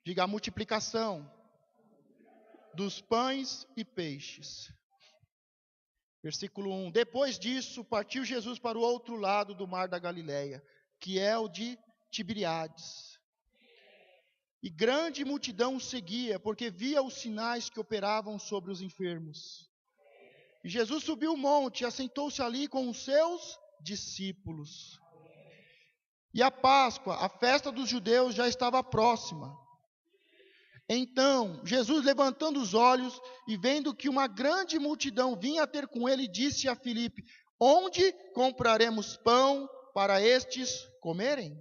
Diga: a multiplicação dos pães e peixes. Versículo 1. Depois disso, partiu Jesus para o outro lado do mar da Galileia, que é o de Tiberíades. E grande multidão o seguia, porque via os sinais que operavam sobre os enfermos. E Jesus subiu o monte e assentou-se ali com os seus discípulos. E a Páscoa, a festa dos judeus, já estava próxima. Então, Jesus, levantando os olhos e vendo que uma grande multidão vinha ter com ele, disse a Filipe: onde compraremos pão para estes comerem?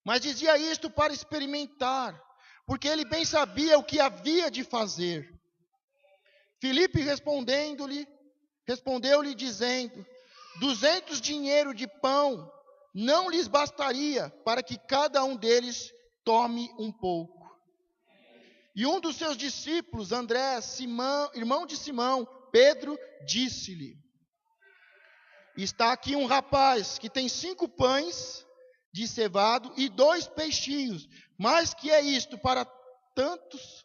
Mas dizia isto para experimentar, porque ele bem sabia o que havia de fazer. Filipe respondeu-lhe dizendo: 200 dinheiros de pão não lhes bastaria para que cada um deles tome um pouco. E um dos seus discípulos, André, irmão de Simão, Pedro, disse-lhe: está aqui um rapaz que tem 5 pães de cevado e 2 peixinhos, mas que é isto para tantos?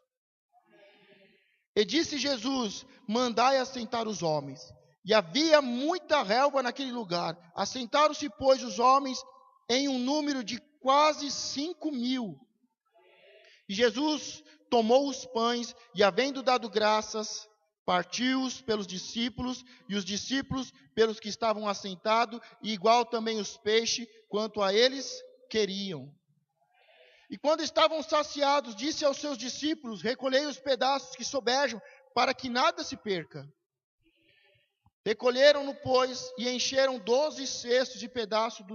E disse Jesus: mandai assentar os homens. E havia muita relva naquele lugar. Assentaram-se, pois, os homens em um número de quase 5.000. E Jesus tomou os pães e, havendo dado graças, partiu-os pelos discípulos, e os discípulos pelos que estavam assentados, e igual também os peixes, quanto a eles queriam. E quando estavam saciados, disse aos seus discípulos: recolhei os pedaços que sobejam, para que nada se perca. Recolheram-no, pois, e encheram 12 cestos de pedaços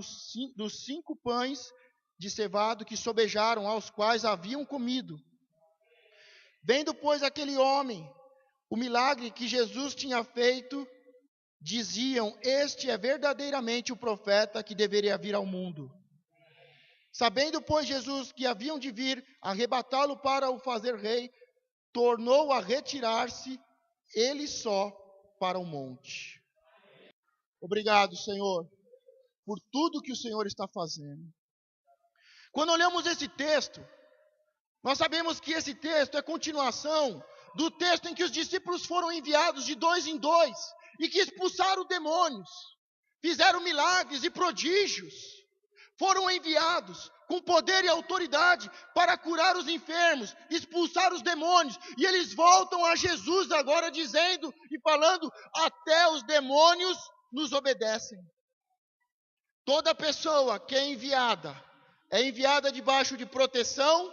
dos 5 pães de cevado que sobejaram, aos quais haviam comido. Vendo, pois, aquele homem o milagre que Jesus tinha feito, diziam: este é verdadeiramente o profeta que deveria vir ao mundo. Sabendo, pois, Jesus que haviam de vir arrebatá-lo para o fazer rei, tornou a retirar-se, ele só, para o monte. Obrigado, Senhor, por tudo que o Senhor está fazendo. Quando olhamos esse texto, nós sabemos que esse texto é continuação do texto em que os discípulos foram enviados de 2 em 2 e que expulsaram demônios, fizeram milagres e prodígios. Foram enviados com poder e autoridade para curar os enfermos, expulsar os demônios. E eles voltam a Jesus agora dizendo e falando: até os demônios nos obedecem. Toda pessoa que é enviada debaixo de proteção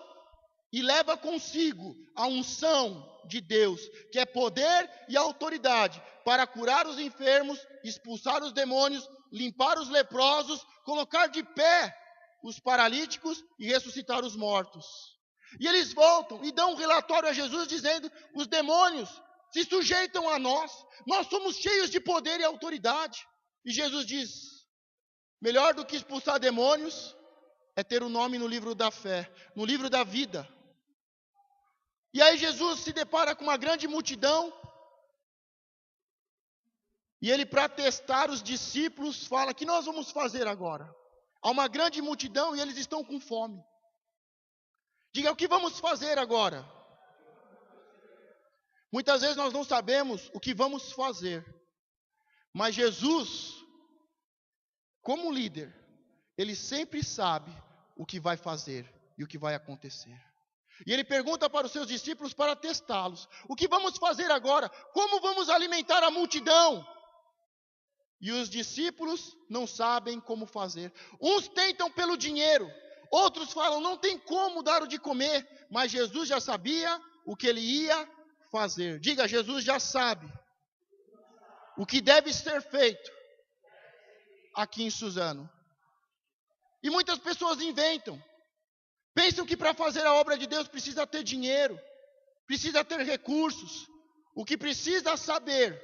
e leva consigo a unção de Deus, que é poder e autoridade para curar os enfermos, expulsar os demônios, limpar os leprosos, colocar de pé os paralíticos e ressuscitar os mortos. E eles voltam e dão um relatório a Jesus dizendo: os demônios se sujeitam a nós somos cheios de poder e autoridade. E Jesus diz: melhor do que expulsar demônios é ter o nome no livro da fé, no livro da vida. E aí Jesus se depara com uma grande multidão, e ele, para testar os discípulos, fala: o que nós vamos fazer agora? Há uma grande multidão e eles estão com fome. Diga: o que vamos fazer agora? Muitas vezes nós não sabemos o que vamos fazer, mas Jesus, como líder, ele sempre sabe o que vai fazer e o que vai acontecer. E ele pergunta para os seus discípulos para testá-los: o que vamos fazer agora? Como vamos alimentar a multidão? E os discípulos não sabem como fazer. Uns tentam pelo dinheiro, outros falam: não tem como dar o de comer. Mas Jesus já sabia o que ele ia fazer. Diga: Jesus já sabe o que deve ser feito aqui em Suzano. E muitas pessoas inventam. Pensam que para fazer a obra de Deus precisa ter dinheiro, precisa ter recursos. O que precisa saber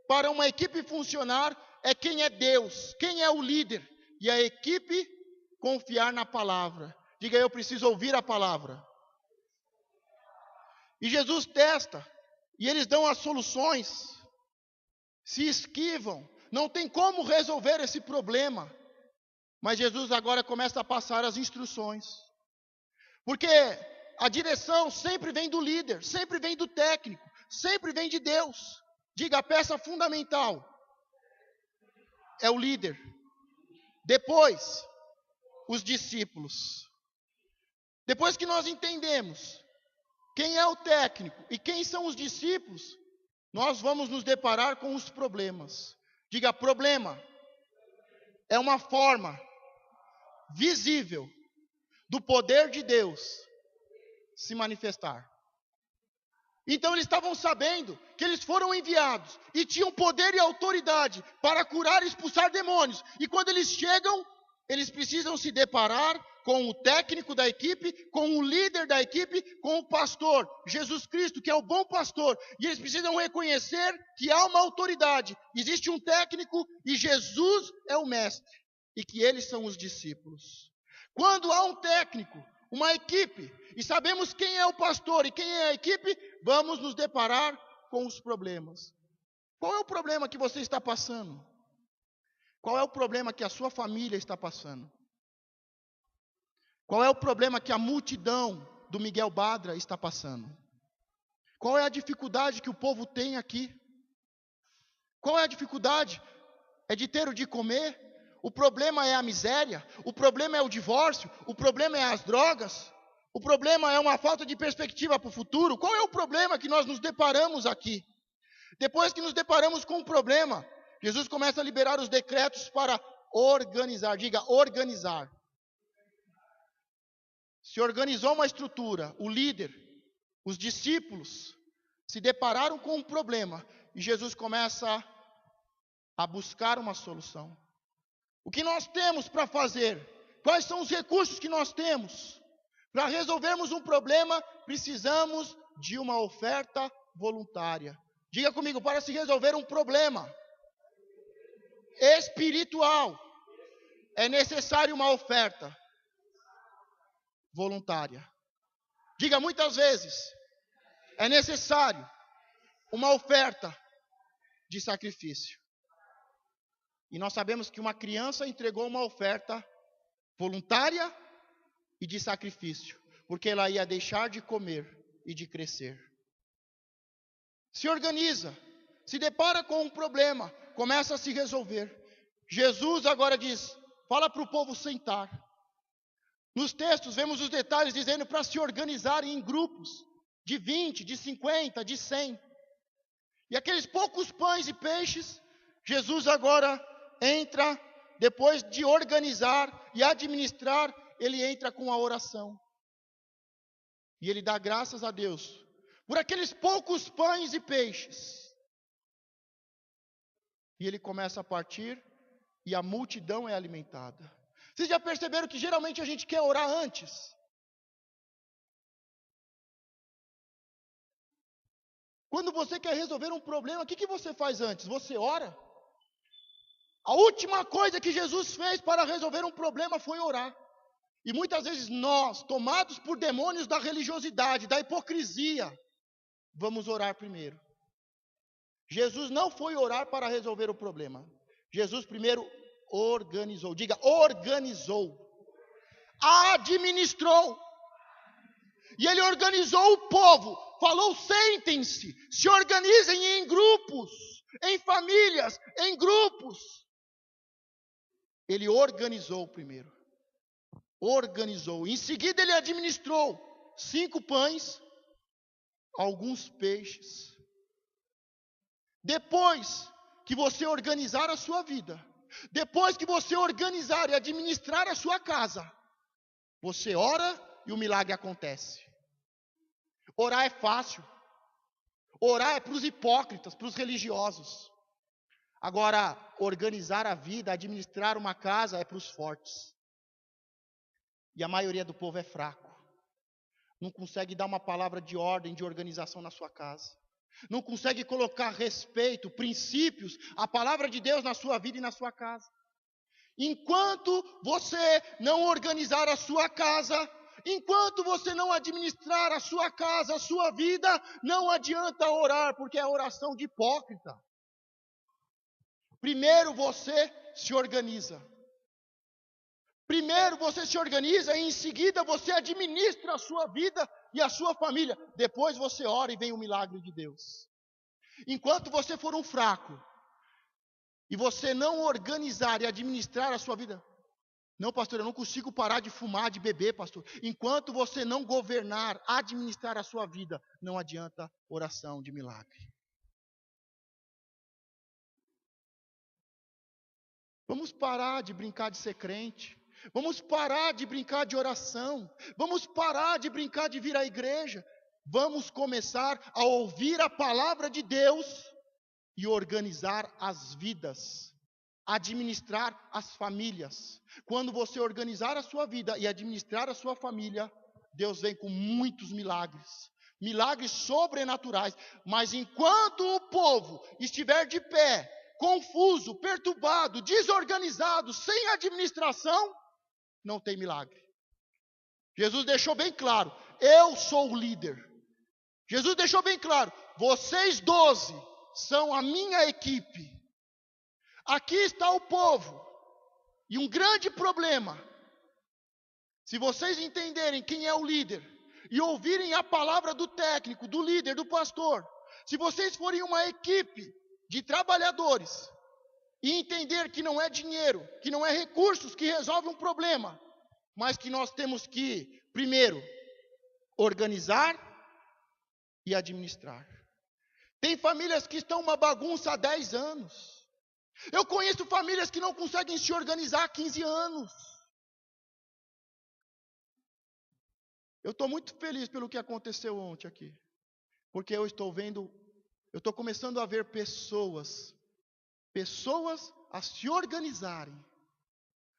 para uma equipe funcionar é quem é Deus, quem é o líder. E a equipe confiar na palavra. Diga: eu preciso ouvir a palavra. E Jesus testa, e eles dão as soluções, se esquivam, não tem como resolver esse problema. Mas Jesus agora começa a passar as instruções. Porque a direção sempre vem do líder, sempre vem do técnico, sempre vem de Deus. Diga, a peça fundamental é o líder. Depois, os discípulos. Depois que nós entendemos quem é o técnico e quem são os discípulos, nós vamos nos deparar com os problemas. Diga, problema é uma forma visível do poder de Deus se manifestar. Então eles estavam sabendo que eles foram enviados e tinham poder e autoridade para curar e expulsar demônios. E quando eles chegam, eles precisam se deparar com o técnico da equipe, com o líder da equipe, com o pastor, Jesus Cristo, que é o bom pastor. E eles precisam reconhecer que há uma autoridade, existe um técnico e Jesus é o mestre. E que eles são os discípulos. Quando há um técnico, uma equipe, e sabemos quem é o pastor e quem é a equipe, vamos nos deparar com os problemas. Qual é o problema que você está passando? Qual é o problema que a sua família está passando? Qual é o problema que a multidão do Miguel Badra está passando? Qual é a dificuldade que o povo tem aqui? Qual é a dificuldade? É de ter o de comer? O problema é a miséria? O problema é o divórcio? O problema é as drogas? O problema é uma falta de perspectiva para o futuro? Qual é o problema que nós nos deparamos aqui? Depois que nos deparamos com o problema, Jesus começa a liberar os decretos para organizar. Diga, organizar. Se organizou uma estrutura, o líder, os discípulos se depararam com um problema e Jesus começa a buscar uma solução. O que nós temos para fazer? Quais são os recursos que nós temos? Para resolvermos um problema, precisamos de uma oferta voluntária. Diga comigo, para se resolver um problema espiritual, é necessário uma oferta voluntária. Diga, muitas vezes, é necessário uma oferta de sacrifício. E nós sabemos que uma criança entregou uma oferta voluntária e de sacrifício, porque ela ia deixar de comer e de crescer. Se organiza, se depara com um problema, começa a se resolver. Jesus agora diz, fala para o povo sentar. Nos textos vemos os detalhes dizendo para se organizarem em grupos de 20, de 50, de 100. E aqueles poucos pães e peixes, Jesus agora entra, depois de organizar e administrar, ele entra com a oração. E ele dá graças a Deus por aqueles poucos pães e peixes. E ele começa a partir e a multidão é alimentada. Vocês já perceberam que geralmente a gente quer orar antes? Quando você quer resolver um problema, o que você faz antes? Você ora? A última coisa que Jesus fez para resolver um problema foi orar. E muitas vezes nós, tomados por demônios da religiosidade, da hipocrisia, vamos orar primeiro. Jesus não foi orar para resolver o problema. Jesus primeiro organizou. Diga, organizou. Administrou. E ele organizou o povo. Falou, sentem-se, se organizem em grupos, em famílias, em grupos. Ele organizou primeiro. Organizou. Em seguida ele administrou 5 pães, alguns peixes. Depois que você organizar a sua vida, depois que você organizar e administrar a sua casa, você ora e o milagre acontece. Orar é fácil. Orar é para os hipócritas, para os religiosos. Agora, organizar a vida, administrar uma casa é para os fortes. E a maioria do povo é fraco. Não consegue dar uma palavra de ordem, de organização na sua casa. Não consegue colocar respeito, princípios, a palavra de Deus na sua vida e na sua casa. Enquanto você não organizar a sua casa, enquanto você não administrar a sua casa, a sua vida, não adianta orar, porque é oração de hipócrita. Primeiro você se organiza. Primeiro você se organiza e em seguida você administra a sua vida e a sua família. Depois você ora e vem o milagre de Deus. Enquanto você for um fraco e você não organizar e administrar a sua vida, não, pastor, eu não consigo parar de fumar, de beber, pastor. Enquanto você não governar, administrar a sua vida, não adianta oração de milagre. Vamos parar de brincar de ser crente. Vamos parar de brincar de oração. Vamos parar de brincar de vir à igreja. Vamos começar a ouvir a palavra de Deus e organizar as vidas, administrar as famílias. Quando você organizar a sua vida e administrar a sua família, Deus vem com muitos milagres. Milagres sobrenaturais. Mas enquanto o povo estiver de pé, confuso, perturbado, desorganizado, sem administração, não tem milagre. Jesus deixou bem claro, eu sou o líder. Jesus deixou bem claro, vocês 12 são a minha equipe. Aqui está o povo. E um grande problema, se vocês entenderem quem é o líder, e ouvirem a palavra do técnico, do líder, do pastor, se vocês forem uma equipe de trabalhadores, e entender que não é dinheiro, que não é recursos que resolve um problema, mas que nós temos que, primeiro, organizar e administrar. Tem famílias que estão uma bagunça há 10 anos. Eu conheço famílias que não conseguem se organizar há 15 anos. Eu estou muito feliz pelo que aconteceu ontem aqui. Porque eu estou começando a ver pessoas a se organizarem,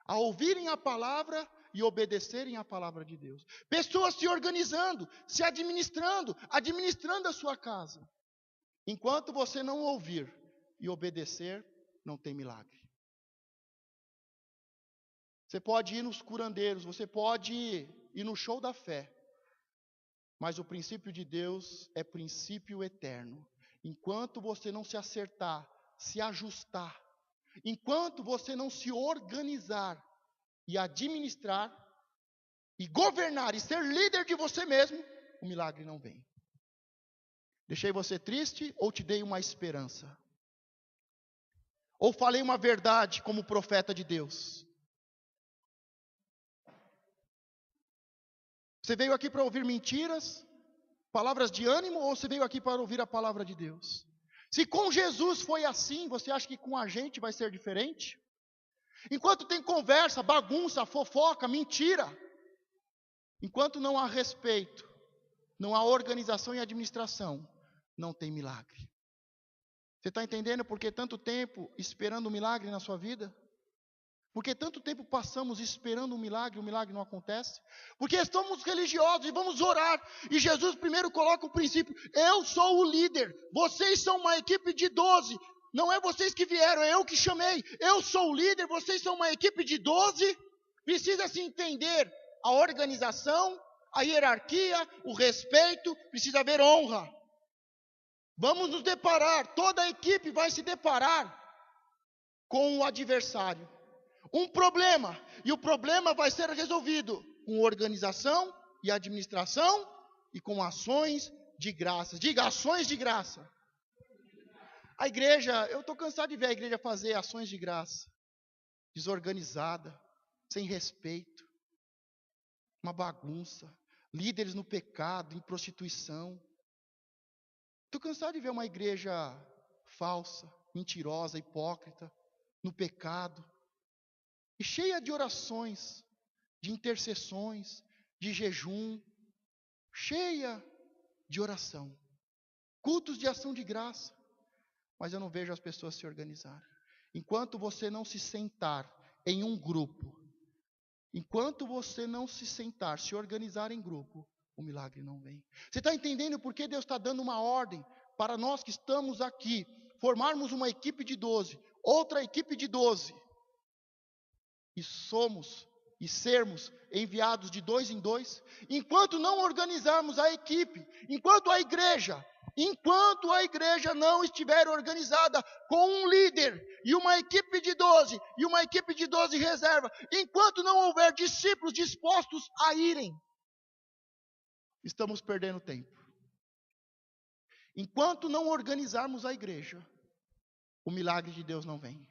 a ouvirem a palavra e obedecerem a palavra de Deus. Pessoas se organizando, se administrando a sua casa. Enquanto você não ouvir e obedecer, não tem milagre. Você pode ir nos curandeiros, você pode ir no show da fé, mas o princípio de Deus é princípio eterno. Enquanto você não se acertar, se ajustar, enquanto você não se organizar e administrar, e governar e ser líder de você mesmo, o milagre não vem. Deixei você triste ou te dei uma esperança? Ou falei uma verdade como profeta de Deus? Você veio aqui para ouvir mentiras, palavras de ânimo, ou você veio aqui para ouvir a palavra de Deus? Se com Jesus foi assim, você acha que com a gente vai ser diferente? Enquanto tem conversa, bagunça, fofoca, mentira, enquanto não há respeito, não há organização e administração, não tem milagre. Você está entendendo por que tanto tempo esperando um milagre na sua vida? Por que tanto tempo passamos esperando um milagre, o milagre não acontece? Porque estamos religiosos e vamos orar. E Jesus primeiro coloca o princípio, eu sou o líder, vocês são uma equipe de 12. Não é vocês que vieram, é eu que chamei. Eu sou o líder, vocês são uma equipe de 12. Precisa se entender a organização, a hierarquia, o respeito, precisa haver honra. Vamos nos deparar, toda a equipe vai se deparar com o adversário. Um problema, e o problema vai ser resolvido com organização e administração e com ações de graça. Diga, ações de graça. A igreja, eu estou cansado de ver a igreja fazer ações de graça, desorganizada, sem respeito, uma bagunça, líderes no pecado, em prostituição. Estou cansado de ver uma igreja falsa, mentirosa, hipócrita, no pecado, e cheia de orações, de intercessões, de jejum, cheia de oração, cultos de ação de graça, mas eu não vejo as pessoas se organizarem. Enquanto você não se sentar em um grupo, enquanto você não se sentar, se organizar em grupo, o milagre não vem. Você está entendendo por que Deus está dando uma ordem para nós que estamos aqui, formarmos uma equipe de 12, outra equipe de 12, e somos e sermos enviados de 2 em 2, enquanto não organizarmos a equipe, enquanto a igreja enquanto a igreja não estiver organizada com um líder e uma equipe de 12 e uma equipe de 12 reserva, enquanto não houver discípulos dispostos a irem, estamos perdendo tempo. Enquanto não organizarmos a igreja, o milagre de Deus não vem.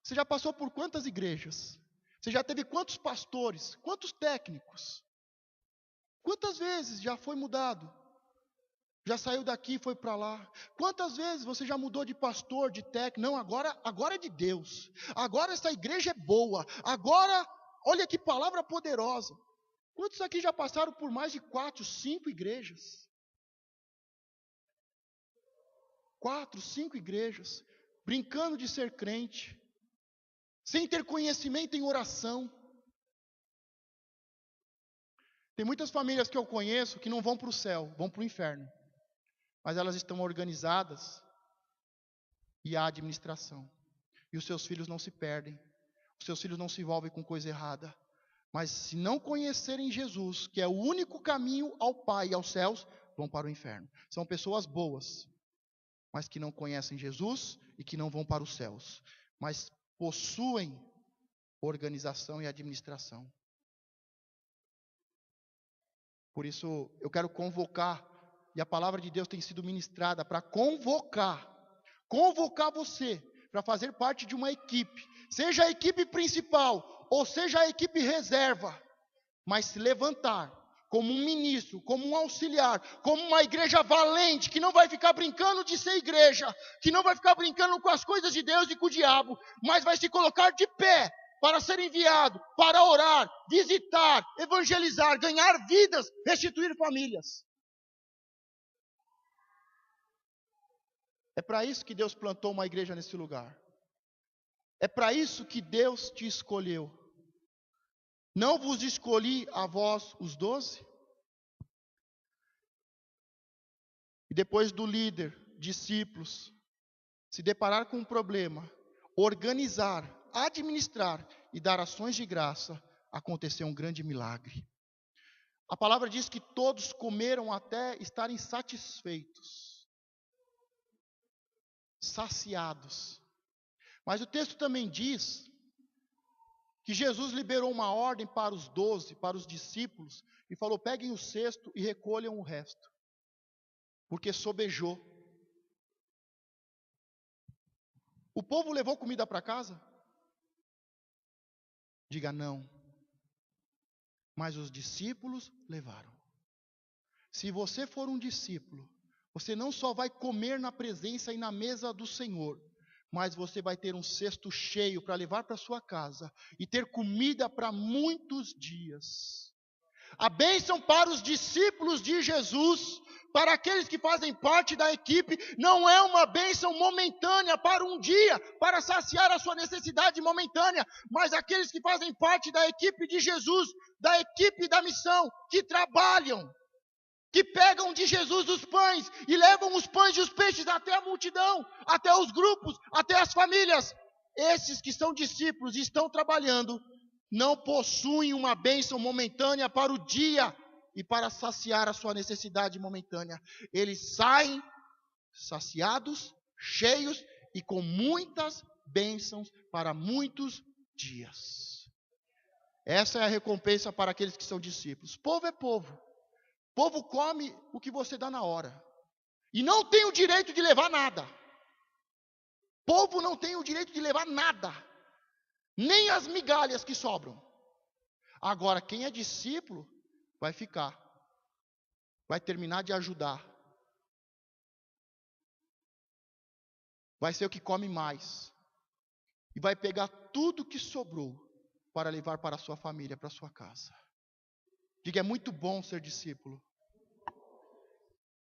Você já passou por quantas igrejas? Você já teve quantos pastores? Quantos técnicos? Quantas vezes já foi mudado? Já saiu daqui e foi para lá? Quantas vezes você já mudou de pastor, de técnico? Não, agora é de Deus. Agora essa igreja é boa. Agora, olha que palavra poderosa. Quantos aqui já passaram por mais de 4, 5 igrejas? 4, 5 igrejas, brincando de ser crente, sem ter conhecimento em oração. Tem muitas famílias que eu conheço que não vão para o céu, vão para o inferno. Mas elas estão organizadas e há administração. E os seus filhos não se perdem. Os seus filhos não se envolvem com coisa errada. Mas se não conhecerem Jesus, que é o único caminho ao Pai e aos céus, vão para o inferno. São pessoas boas, mas que não conhecem Jesus e que não vão para os céus. Mas possuem organização e administração. Por isso, eu quero convocar, e a palavra de Deus tem sido ministrada para convocar você para fazer parte de uma equipe, seja a equipe principal, ou seja a equipe reserva, mas se levantar como um ministro, como um auxiliar, como uma igreja valente, que não vai ficar brincando de ser igreja, que não vai ficar brincando com as coisas de Deus e com o diabo, mas vai se colocar de pé, para ser enviado, para orar, visitar, evangelizar, ganhar vidas, restituir famílias. É para isso que Deus plantou uma igreja nesse lugar. É para isso que Deus te escolheu. Não vos escolhi a vós os 12? E depois do líder, discípulos, se deparar com um problema, organizar, administrar e dar ações de graça, aconteceu um grande milagre. A palavra diz que todos comeram até estarem satisfeitos, saciados. Mas o texto também diz que Jesus liberou uma ordem para os 12, para os discípulos, e falou: peguem o cesto e recolham o resto, porque sobejou. O povo levou comida para casa? Diga não. Mas os discípulos levaram. Se você for um discípulo, você não só vai comer na presença e na mesa do Senhor, mas você vai ter um cesto cheio para levar para sua casa e ter comida para muitos dias. A bênção para os discípulos de Jesus, para aqueles que fazem parte da equipe, não é uma bênção momentânea para um dia, para saciar a sua necessidade momentânea, mas aqueles que fazem parte da equipe de Jesus, da equipe da missão, que trabalham, que pegam de Jesus os pães e levam os pães e os peixes até a multidão, até os grupos, até as famílias. Esses que são discípulos e estão trabalhando, não possuem uma bênção momentânea para o dia e para saciar a sua necessidade momentânea. Eles saem saciados, cheios e com muitas bênçãos para muitos dias. Essa é a recompensa para aqueles que são discípulos. Povo é povo. Povo come o que você dá na hora. E não tem o direito de levar nada. Povo não tem o direito de levar nada. Nem as migalhas que sobram. Agora, quem é discípulo vai ficar. Vai terminar de ajudar. Vai ser o que come mais. E vai pegar tudo que sobrou para levar para a sua família, para a sua casa. Diga, é muito bom ser discípulo.